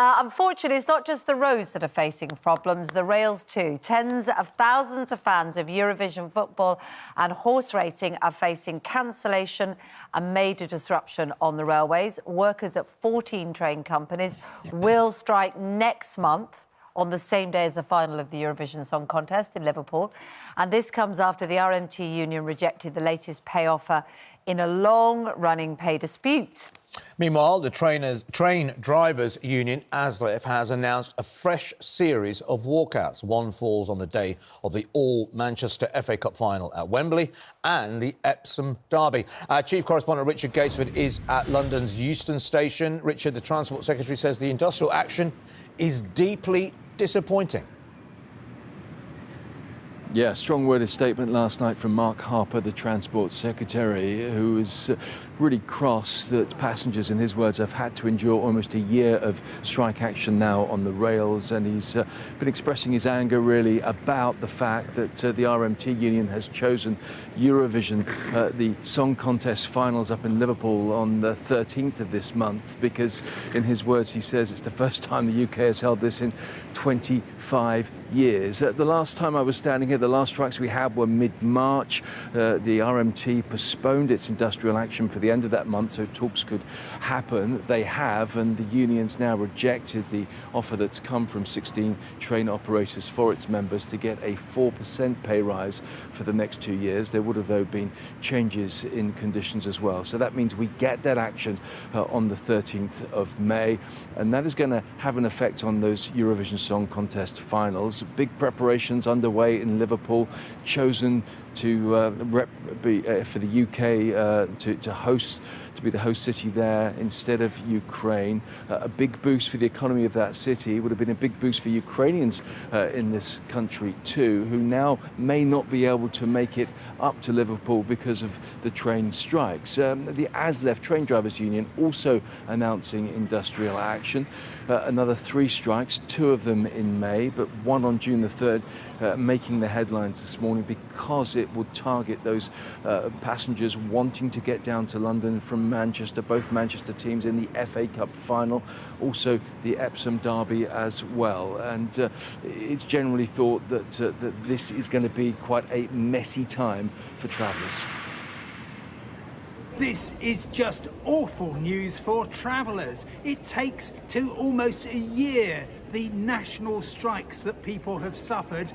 Unfortunately, it's not just the roads that are facing problems, the rails too. Tens of thousands of fans of Eurovision football and horse racing are facing cancellation and major disruption on the railways. Workers at 14 train companies will strike next month on the same day as the final of the Eurovision Song Contest in Liverpool. And this comes after the RMT union rejected the latest pay offer in a long-running pay dispute. Meanwhile, the train drivers' union, ASLEF, has announced a fresh series of walkouts. One falls on the day of the all-Manchester FA Cup final at Wembley and the Epsom Derby. Our chief correspondent Richard Gatesford is at London's Euston Station. Richard, the Transport Secretary, says the industrial action is deeply disappointing. Yeah, strong worded statement last night from Mark Harper, the Transport Secretary, who is really cross that passengers, in his words, have had to endure almost a year of strike action now on the rails. And he's been expressing his anger, really, about the fact that the RMT union has chosen Eurovision, the Song Contest finals up in Liverpool on the 13th of this month, because, in his words, he says it's the first time the UK has held this in 25 years. The last time I was standing here, the last strikes we had were mid-March. The RMT postponed its industrial action for the end of that month so talks could happen. They have, and the union's now rejected the offer that's come from 16 train operators for its members to get a 4% pay rise for the next 2 years. There would have, though, been changes in conditions as well. So that means we get that action on the 13th of May, and that is going to have an effect on those Eurovision Song Contest finals. Big preparations underway in Liverpool, chosen to for the UK to be the host city there instead of Ukraine. A big boost for the economy of that city. It would have been a big boost for Ukrainians in this country too, who now may not be able to make it up to Liverpool because of the train strikes. The ASLEF Train Drivers Union also announcing industrial action. Another 3 strikes, 2 of them in May, but one on June the 3rd, making the headlines this morning because it would target those passengers wanting to get down to London from Manchester, both Manchester teams in the FA Cup final, also the Epsom Derby as well. And it's generally thought that this is going to be quite a messy time for travellers. This is just awful news for travellers. It takes to almost a year the national strikes that people have suffered,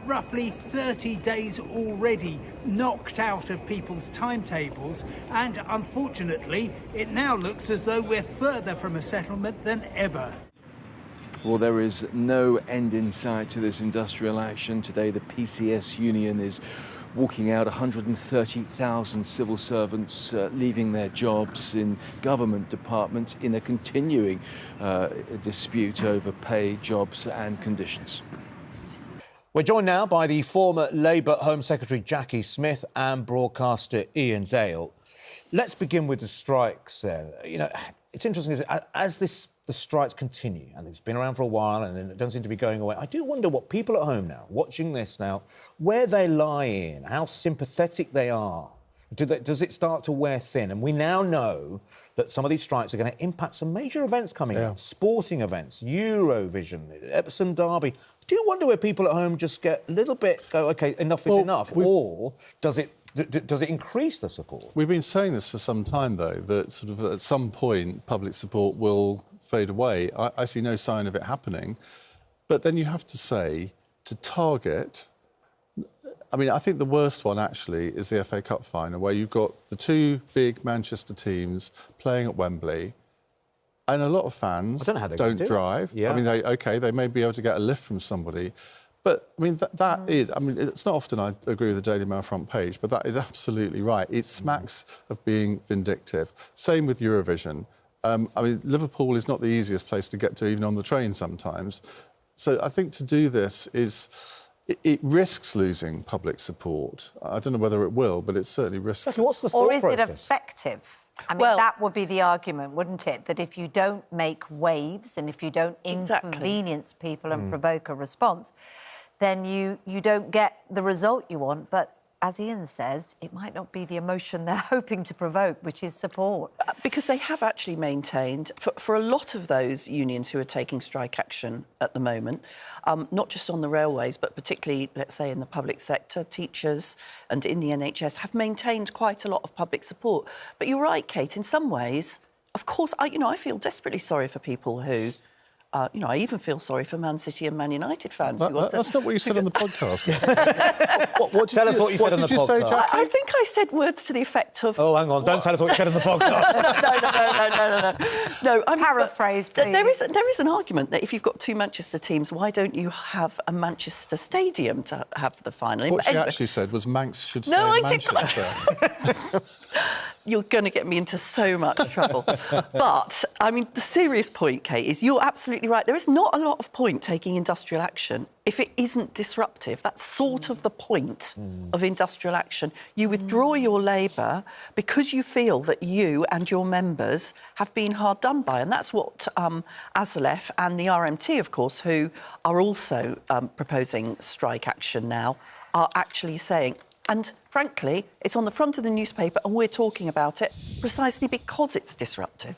roughly 30 days already knocked out of people's timetables, and unfortunately it now looks as though we're further from a settlement than ever. Well, there is no end in sight to this industrial action. Today the PCS union is walking out. 130,000 civil servants leaving their jobs in government departments in a continuing dispute over pay, jobs and conditions. We're joined now by the former Labour Home Secretary Jackie Smith and broadcaster Ian Dale. Let's begin with the strikes then. You know, it's interesting as the strikes continue, and it's been around for a while and it doesn't seem to be going away. I do wonder what people at home now, watching this now, where they lie in, how sympathetic they are. Does it start to wear thin? And we now know that some of these strikes are going to impact some major events coming up, sporting events, Eurovision, Epsom Derby. Do you wonder where people at home just get a little bit, go, OK, enough is enough, or does it increase the support? We've been saying this for some time, though, that sort of at some point public support will fade away. I see no sign of it happening. But then you have to say, to target... I mean, I think the worst one, actually, is the FA Cup final, where you've got the 2 big Manchester teams playing at Wembley, and a lot of fans don't drive. Yeah. I mean, they may be able to get a lift from somebody, but, I mean, that is... I mean, it's not often I agree with the Daily Mail front page, but that is absolutely right. It smacks of being vindictive. Same with Eurovision. I mean, Liverpool is not the easiest place to get to, even on the train sometimes. So I think to do this is... It risks losing public support. I don't know whether it will, but it certainly risks... Actually, what's the thought process? Or is it effective? I mean, that would be the argument, wouldn't it? That if you don't make waves and if you don't inconvenience people and provoke a response, then you don't get the result you want. But as Ian says, it might not be the emotion they're hoping to provoke, which is support. Because they have actually maintained, for a lot of those unions who are taking strike action at the moment, not just on the railways, but particularly, let's say, in the public sector, teachers and in the NHS have maintained quite a lot of public support. But you're right, Kate, in some ways, of course, I feel desperately sorry for people who... I even feel sorry for Man City and Man United fans. That's not what you said on the podcast. Tell us what you said on the podcast. Say, Jackie? I think I said words to the effect of... Oh, hang on, don't tell us what you said on the podcast. No, I'm Paraphrase, please. There is an argument that if you've got two Manchester teams, why don't you have a Manchester stadium to have the final? What she actually said was Manx should stay in Manchester. You're going to get me into so much trouble. But, I mean, the serious point, Kate, is you're absolutely right. There is not a lot of point taking industrial action if it isn't disruptive. That's sort of the point of industrial action. You withdraw your labour because you feel that you and your members have been hard done by. And that's what ASLEF and the RMT, of course, who are also proposing strike action now, are actually saying. And frankly, it's on the front of the newspaper and we're talking about it precisely because it's disruptive.